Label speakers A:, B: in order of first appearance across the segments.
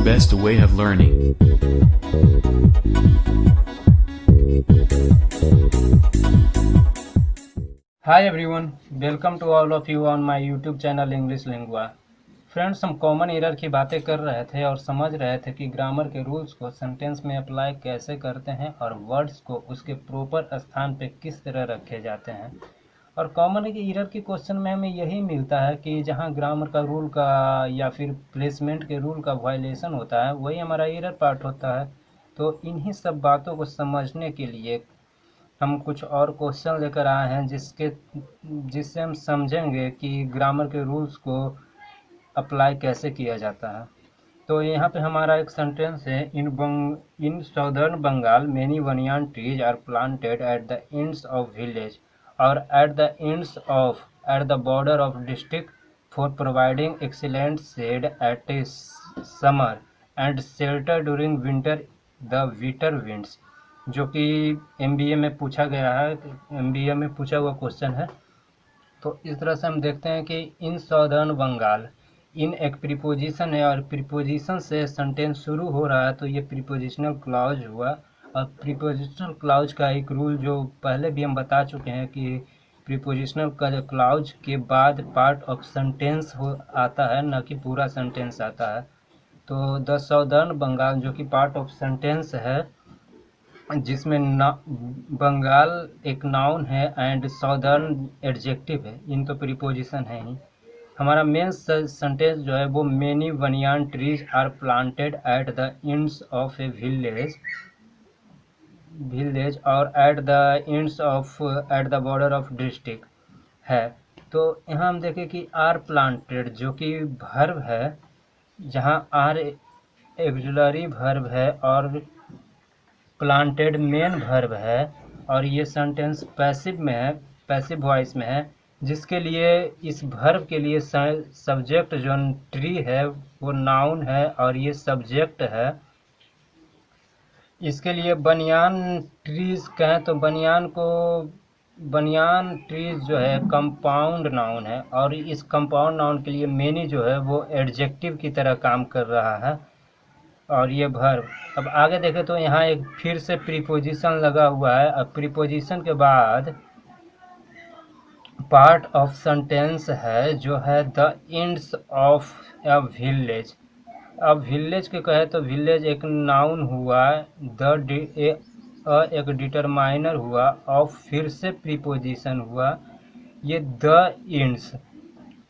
A: best way of learning.
B: Hi everyone, welcome to all of you on my YouTube channel English Lingua। Friends, हम common error की बातें कर रहे थे और समझ रहे थे कि ग्रामर के रूल्स को सेंटेंस में अप्लाई कैसे करते हैं और वर्ड्स को उसके प्रॉपर स्थान पे किस तरह रखे जाते हैं। और कॉमन एरर के क्वेश्चन में हमें यही मिलता है कि जहां ग्रामर का रूल का या फिर प्लेसमेंट के रूल का वायलेशन होता है वही हमारा एरर पार्ट होता है। तो इन्हीं सब बातों को समझने के लिए हम कुछ और क्वेश्चन लेकर आए हैं जिससे हम समझेंगे कि ग्रामर के रूल्स को अप्लाई कैसे किया जाता है। तो यहाँ पे हमारा एक सेंटेंस है, in southern Bengal many banyan trees are planted at the ends of village और at the border of district for providing excellent shade at summer and shelter during winter the winter winds, जो कि MBA में पूछा गया है, MBA में पूछा हुआ क्वेश्चन है। तो इस तरह से हम देखते हैं कि इन साउदर्न बंगाल, इन एक प्रीपोजिशन है और प्रीपोजिशन से सेंटेंस शुरू हो रहा है, तो ये प्रीपोजिशनल क्लॉज हुआ। और प्रीपोजिशनल क्लॉज का एक रूल जो पहले भी हम बता चुके हैं कि प्रीपोजिशनल क्लॉज के बाद पार्ट ऑफ सेंटेंस आता है, न कि पूरा सेंटेंस आता है। तो द साउदर्न बंगाल जो कि पार्ट ऑफ सेंटेंस है, जिसमें बंगाल एक नाउन है एंड साउदर्न एडजेक्टिव है, इन तो प्रीपोजिशन है ही। हमारा मेन सेंटेंस जो है वो many banyan trees are planted at the ends of a village और at the border of district है। तो यहाँ हम देखें कि आर प्लांटेड जो कि वर्ब है, जहाँ आर ऑक्सिलरी वर्ब है और प्लांटेड मेन वर्ब है, और ये सेंटेंस पैसिव में है, पैसिव वॉइस में है, जिसके लिए इस वर्ब के लिए सब्जेक्ट जो ट्री है वो नाउन है और ये सब्जेक्ट है। इसके लिए बनियान ट्रीज कहें तो बनियान ट्रीज जो है कंपाउंड नाउन है और इस कंपाउंड नाउन के लिए मेनी जो है वो एडजेक्टिव की तरह काम कर रहा है और ये वर्ब। अब आगे देखें तो यहाँ एक फिर से प्रीपोजिशन लगा हुआ है। अब प्रीपोजिशन के बाद पार्ट ऑफ सेंटेंस है जो है the ends of a village. अब विलेज के कहे तो विलेज एक नाउन हुआ, एक डिटरमाइनर हुआ, ऑफ फिर से प्रीपोजिशन हुआ, ये द एंड्स।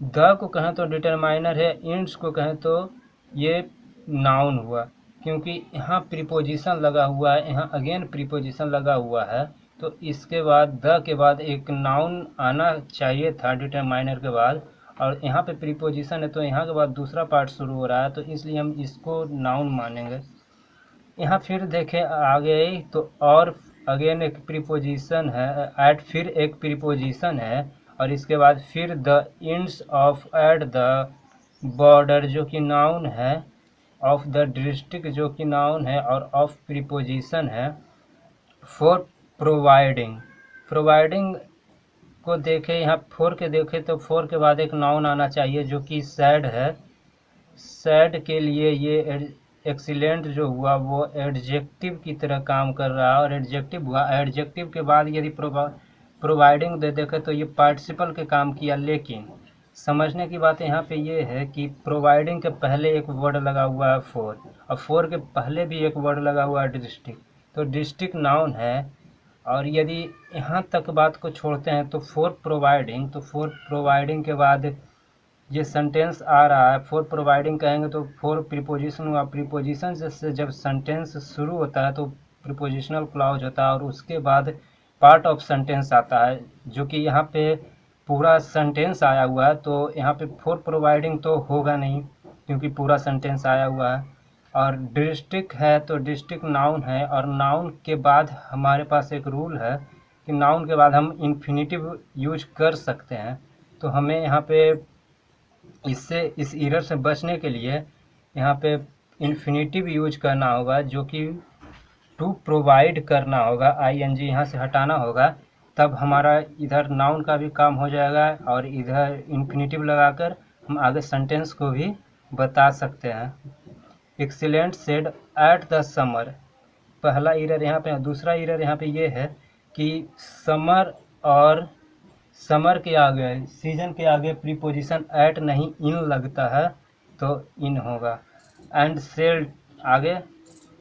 B: द को कहें तो डिटरमाइनर है, एंड्स को कहें तो ये नाउन हुआ, क्योंकि यहाँ प्रीपोजिशन लगा हुआ है, यहाँ अगेन प्रीपोजिशन लगा हुआ है। तो इसके बाद द के बाद एक नाउन आना चाहिए था डिटरमाइनर के बाद, और यहाँ पे प्रीपोजिशन है तो यहाँ के बाद दूसरा पार्ट शुरू हो रहा है, तो इसलिए हम इसको नाउन मानेंगे। यहाँ फिर देखें आगे तो और अगेन एक प्रीपोजिशन है, एट फिर एक प्रीपोजिशन है, और इसके बाद फिर the ends of eight the border जो कि नाउन है, ऑफ द डिस्ट्रिक्ट जो कि नाउन है, और ऑफ प्रीपोजिशन है फॉर प्रोवाइडिंग को देखें, यहाँ फोर के देखें तो फोर के बाद एक नाउन आना चाहिए जो कि सैड है। सैड के लिए ये एक्सीलेंट जो हुआ वो एडजेक्टिव की तरह काम कर रहा है और एडजेक्टिव हुआ। एडजेक्टिव के बाद यदि प्रोवाइडिंग दे देखें तो ये पार्टिसिपल के काम किया। लेकिन समझने की बात यहाँ पे ये है कि प्रोवाइडिंग के पहले एक वर्ड लगा हुआ है फोर, और फोर के पहले भी एक वर्ड लगा हुआ है डिस्ट्रिक्ट, तो डिस्ट्रिक्ट नाउन है। और यदि यहाँ तक बात को छोड़ते हैं तो फॉर प्रोवाइडिंग के बाद ये सेंटेंस आ रहा है। फॉर प्रोवाइडिंग कहेंगे तो फॉर प्रीपोजिशन हुआ, प्रीपोजिशन से जब सेंटेंस शुरू होता है तो प्रीपोजिशनल क्लॉज होता है और उसके बाद पार्ट ऑफ सेंटेंस आता है, जो कि यहाँ पे पूरा सेंटेंस आया हुआ है। तो यहाँ पे फॉर प्रोवाइडिंग तो होगा नहीं क्योंकि पूरा सेंटेंस आया हुआ है। और डिस्ट्रिक्ट है तो डिस्ट्रिक्ट नाउन है, और नाउन के बाद हमारे पास एक रूल है कि नाउन के बाद हम इन्फिनिटिव यूज कर सकते हैं। तो हमें यहाँ पे इस एरर से बचने के लिए यहाँ पे इन्फिनिटिव यूज करना होगा, जो कि टू प्रोवाइड करना होगा, आईएनजी यहाँ से हटाना होगा, तब हमारा इधर नाउन का भी काम हो जाएगा और इधर इन्फिनिटिव लगाकर हम आगे सेंटेंस को भी बता सकते हैं। Excellent said at the summer. पहला एरर यहाँ पे, दूसरा एरर यहाँ पे ये है कि समर और समर के आगे, सीजन के आगे प्रीपोजिशन एट नहीं इन लगता है तो इन होगा। एंड सेल आगे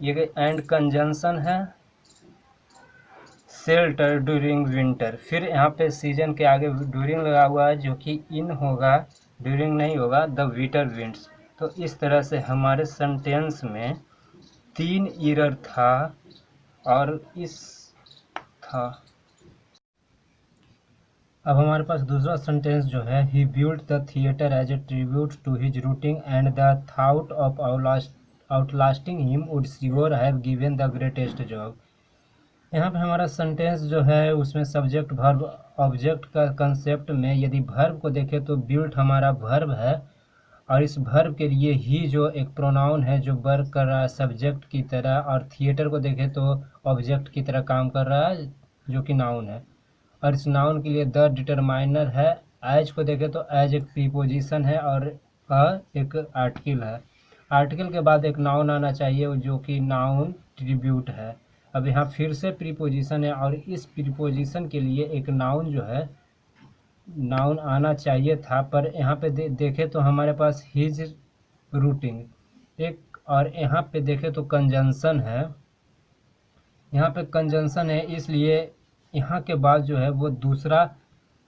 B: ये एंड कंजंक्शन है शेल्टर ड्यूरिंग विंटर, फिर यहाँ पे सीजन के आगे ड्यूरिंग लगा हुआ है जो कि इन होगा, ड्यूरिंग नहीं होगा, द विंटर विंड्स। तो इस तरह से हमारे सेंटेंस में 3 एरर था और इस था। अब हमारे पास दूसरा सेंटेंस जो है, he built the theatre as a tribute to his rooting and the thought of outlasting him would sure have given the greatest job. यहाँ पे हमारा सेंटेंस जो है उसमें सब्जेक्ट वर्ब ऑब्जेक्ट का कंसेप्ट में यदि वर्ब को देखें तो बिल्ट हमारा वर्ब है और इस वर्ब के लिए ही जो एक प्रोनाउन है जो वर्क कर रहा है सब्जेक्ट की तरह, और थिएटर को देखें तो ऑब्जेक्ट की तरह काम कर रहा है जो कि नाउन है, और इस नाउन के लिए द डिटरमाइनर है। एज को देखें तो एज एक प्रीपोजिशन है और एक आर्टिकल है। आर्टिकल के बाद एक नाउन आना चाहिए जो कि नाउन ट्रिब्यूट है। अब यहाँ फिर से प्रीपोजिशन है और इस प्रीपोजिशन के लिए एक नाउन जो है नाउन आना चाहिए था, पर यहाँ पे देखें तो हमारे पास हिज रूटिंग एक, और यहाँ पे देखें तो कंजंक्शन है, यहाँ पे कंजंक्शन है, इसलिए यहाँ के बाद जो है वो दूसरा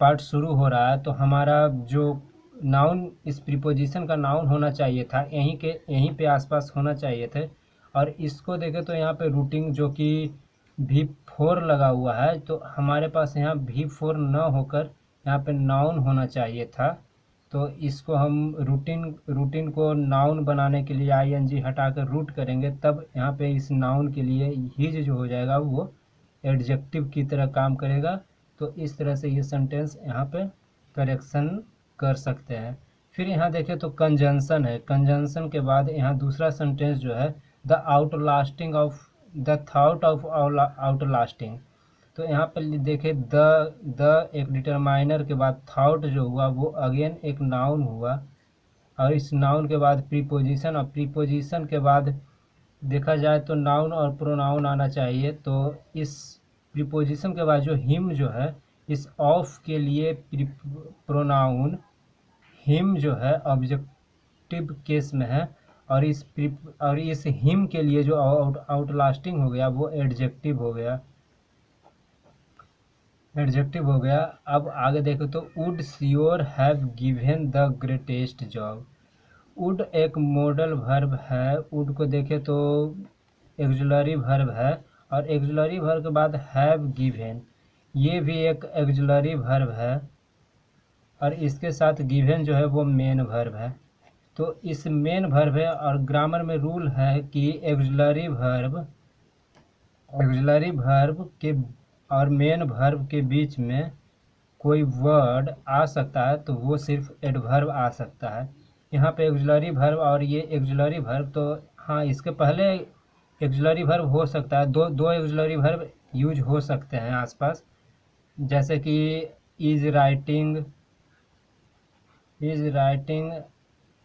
B: पार्ट शुरू हो रहा है। तो हमारा जो नाउन इस प्रीपोजिशन का नाउन होना चाहिए था यहीं पे आसपास होना चाहिए थे, और इसको देखें तो यहाँ पे रूटिंग जो कि V4 लगा हुआ है, तो हमारे पास यहाँ V4 न होकर यहाँ पे नाउन होना चाहिए था। तो इसको हम रूटीन को नाउन बनाने के लिए ING हटाकर रूट करेंगे, तब यहाँ पे इस नाउन के लिए हिज जो हो जाएगा वो एडजेक्टिव की तरह काम करेगा। तो इस तरह से ये सेंटेंस यहाँ पे करेक्शन कर सकते हैं। फिर यहाँ देखें तो कंजंक्शन है, कंजंक्शन के बाद यहाँ दूसरा सेंटेंस जो है the outlasting of the thought of outlasting. तो यहाँ पर देखें द एक डिटरमाइनर के बाद थाउट जो हुआ वो अगेन एक नाउन हुआ, और इस नाउन के बाद प्रीपोजिशन, और प्रीपोजिशन के बाद देखा जाए तो नाउन और प्रोनाउन आना चाहिए। तो इस प्रीपोजिशन के बाद जो हिम जो है, इस ऑफ के लिए प्रोनाउन हिम जो है ऑब्जेक्टिव केस में है, और इस हिम के लिए जो आउटलास्टिंग हो गया वो एडजेक्टिव हो गया, अब आगे देखो तो would sure have given the greatest job. Would एक मॉडल वर्ब है, वुड को देखें तो एक्जुलरी वर्ब है, और एक्जुलरी वर्ब के बाद हैव गिवन, ये भी एक एक्जुलरी वर्ब है, और इसके साथ गिवन जो है वो मेन वर्ब है। तो इस मेन वर्ब है, और ग्रामर में रूल है कि एक्जुलरी वर्ब के और मेन वर्ब के बीच में कोई वर्ड आ सकता है तो वो सिर्फ एडवर्ब आ सकता है। यहाँ पे एक्जुलरी वर्ब और ये एक्जुलरी वर्ब, तो हाँ इसके पहले एक्जुलरी वर्ब हो सकता है, दो एक्जुलरी वर्ब यूज हो सकते हैं आसपास, जैसे कि इज राइटिंग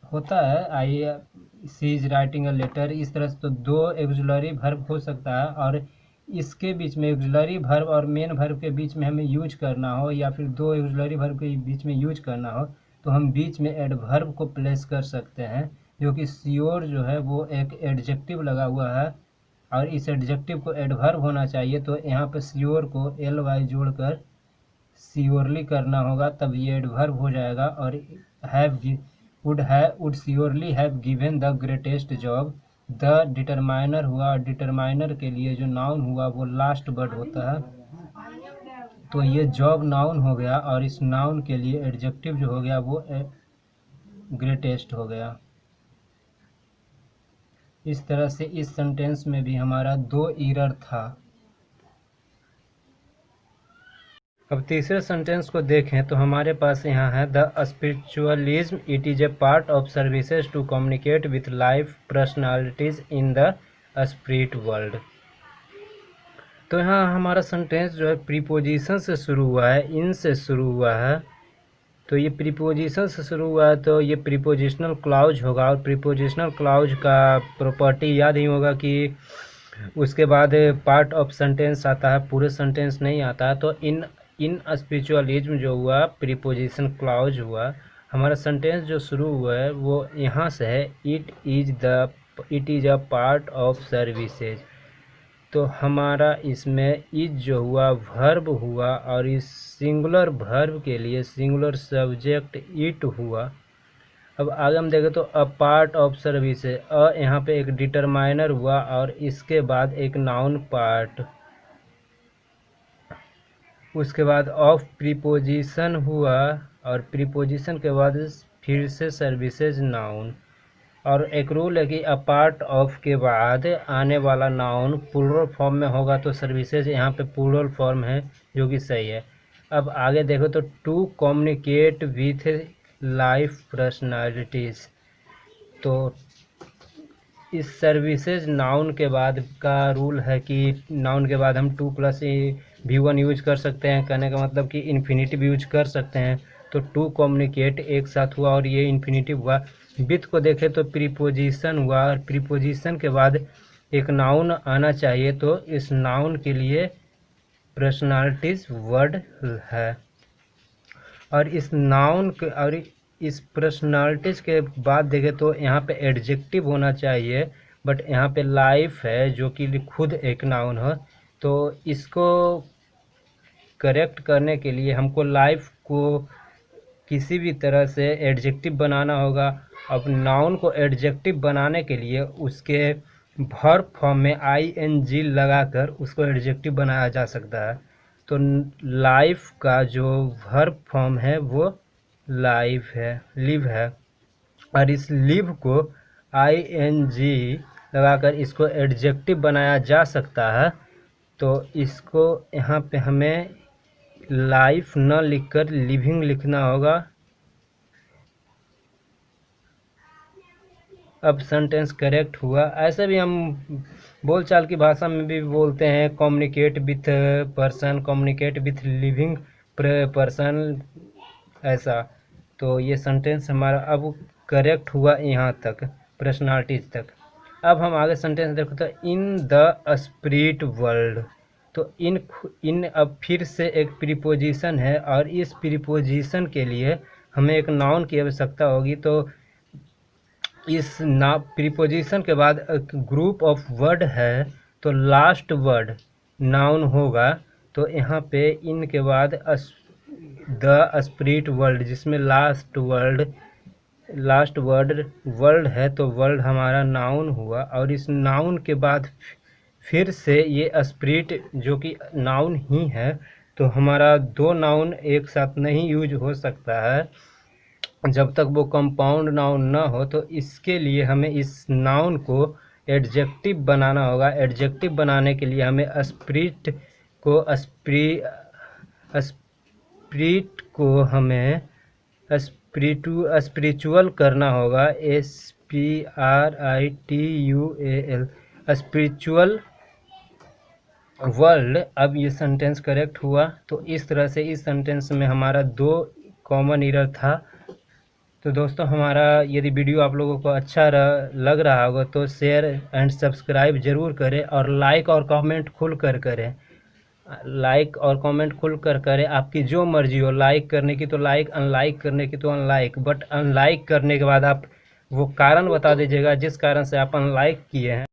B: होता है, सी इज राइटिंग अ लेटर, इस तरह से तो 2 एक्जुलरी वर्ब हो सकता है, और इसके बीच में एक्जुलरी वर्ब और मेन वर्ब के बीच में हमें यूज करना हो, या फिर 2 एक्जुलरी वर्ब के बीच में यूज करना हो, तो हम बीच में एडवर्ब को प्लेस कर सकते हैं, जो कि श्योर जो है वो एक एडजेक्टिव लगा हुआ है, और इस एडजेक्टिव को एडवर्ब होना चाहिए। तो यहाँ पे श्योर को ly जोड़कर श्योरली करना होगा, तब ये एडवर्ब हो जाएगा। और would surely have given the greatest job, the determiner हुआ, और डिटरमाइनर के लिए जो नाउन हुआ वो लास्ट वर्ड होता है, तो ये जॉब नाउन हो गया, और इस नाउन के लिए एडजेक्टिव जो हो गया वो ग्रेटेस्ट हो गया। इस तरह से इस सेंटेंस में भी हमारा 2 एरर था। अब तीसरे सेंटेंस को देखें तो हमारे पास यहाँ है the spiritualism it is a part of services to communicate with life personalities in the spirit world. तो यहाँ हमारा सेंटेंस जो है प्रीपोजिशन से शुरू हुआ है, इन से शुरू हुआ है, तो ये प्रीपोजिशन से शुरू हुआ है तो ये प्रीपोजिशनल क्लॉज होगा। और प्रीपोजिशनल क्लॉज का प्रॉपर्टी याद ही होगा कि उसके बाद पार्ट ऑफ सेंटेंस आता है, पूरे सेंटेंस नहीं आता है। तो इन स्पिरिचुअलिज्म जो हुआ प्रीपोजिशन क्लॉज हुआ, हमारा सेंटेंस जो शुरू हुआ है वो यहाँ से है, it is a part of services. तो हमारा इसमें इज जो हुआ वर्ब हुआ, और इस सिंगुलर वर्ब के लिए सिंगुलर सब्जेक्ट इट हुआ। अब आगे हम देखें तो अ पार्ट ऑफ सर्विसेज, यहाँ पे एक डिटरमाइनर हुआ और इसके बाद एक नाउन पार्ट, उसके बाद ऑफ प्रीपोजिशन हुआ, और प्रीपोजिशन के बाद फिर से सर्विसेज नाउन। और एक रूल है कि अ पार्ट ऑफ के बाद आने वाला नाउन प्लूरल फॉर्म में होगा, तो सर्विसेज यहाँ पे प्लूरल फॉर्म है, जो कि सही है। अब आगे देखो तो to communicate with life personalities, तो इस सर्विसेज नाउन के बाद का रूल है कि नाउन के बाद हम 2+V1 यूज कर सकते हैं। कहने का मतलब कि इन्फिनिटिव यूज कर सकते हैं। तो टू कम्युनिकेट एक साथ हुआ और ये इन्फिनिटिव हुआ। विथ को देखें तो प्रीपोजिशन हुआ, और प्रीपोजिशन के बाद एक नाउन आना चाहिए, तो इस नाउन के लिए पर्सनालिटीज वर्ड है। और इस नाउन के और इस पर्सनालिटीज के बाद देखें तो यहाँ पे एडजेक्टिव होना चाहिए, बट यहाँ पे लाइफ है जो कि खुद एक नाउन है। तो इसको करेक्ट करने के लिए हमको लाइफ को किसी भी तरह से एडजेक्टिव बनाना होगा। अब नाउन को एडजेक्टिव बनाने के लिए उसके वर्ब फॉर्म में ing लगाकर उसको एडजेक्टिव बनाया जा सकता है। तो लाइफ का जो वर्ब फॉर्म है वो लाइफ है, लिव है, और इस लिव को ing लगाकर इसको एडजेक्टिव बनाया जा सकता है। तो इसको यहाँ पे हमें लाइफ न लिखकर लिविंग लिखना होगा। अब सेंटेंस करेक्ट हुआ। ऐसे भी हम बोलचाल की भाषा में भी बोलते हैं communicate with person, communicate with living person, ऐसा। तो ये सेंटेंस हमारा अब करेक्ट हुआ यहाँ तक, पर्सनालिटीज तक। अब हम आगे सेंटेंस देखो तो इन द स्पिरिट वर्ल्ड, तो इन अब फिर से एक प्रीपोजिशन है, और इस प्रीपोजिशन के लिए हमें एक नाउन की आवश्यकता होगी। तो इस प्रीपोजिशन के बाद एक ग्रुप ऑफ वर्ड है, तो लास्ट वर्ड नाउन होगा। तो यहाँ पे इन के बाद द स्पिरिट वर्ल्ड, जिसमें लास्ट वर्ड वर्ल्ड है, तो वर्ल्ड हमारा नाउन हुआ। और इस नाउन के बाद फिर से ये स्पिरिट जो कि नाउन ही है, तो हमारा दो नाउन एक साथ नहीं यूज हो सकता है जब तक वो कंपाउंड नाउन ना हो। तो इसके लिए हमें इस नाउन को एडजेक्टिव बनाना होगा। एडजेक्टिव बनाने के लिए हमें स्पिरिट को हमें स्पिरिचुअल करना होगा, SPRITUAL, स्पिरिचुअल वर्ल्ड। अब ये सेंटेंस करेक्ट हुआ। तो इस तरह से इस सेंटेंस में हमारा दो कॉमन एरर था। तो दोस्तों, हमारा यदि वीडियो आप लोगों को अच्छा लग रहा होगा तो शेयर एंड सब्सक्राइब ज़रूर करें, और लाइक और कमेंट खुलकर करें। लाइक और कमेंट खुलकर करें, आपकी जो मर्जी हो। लाइक करने की तो लाइक, अनलाइक करने की तो अनलाइक, बट अनलाइक करने के बाद आप वो कारण बता दीजिएगा जिस कारण से आप अनलाइक किए हैं।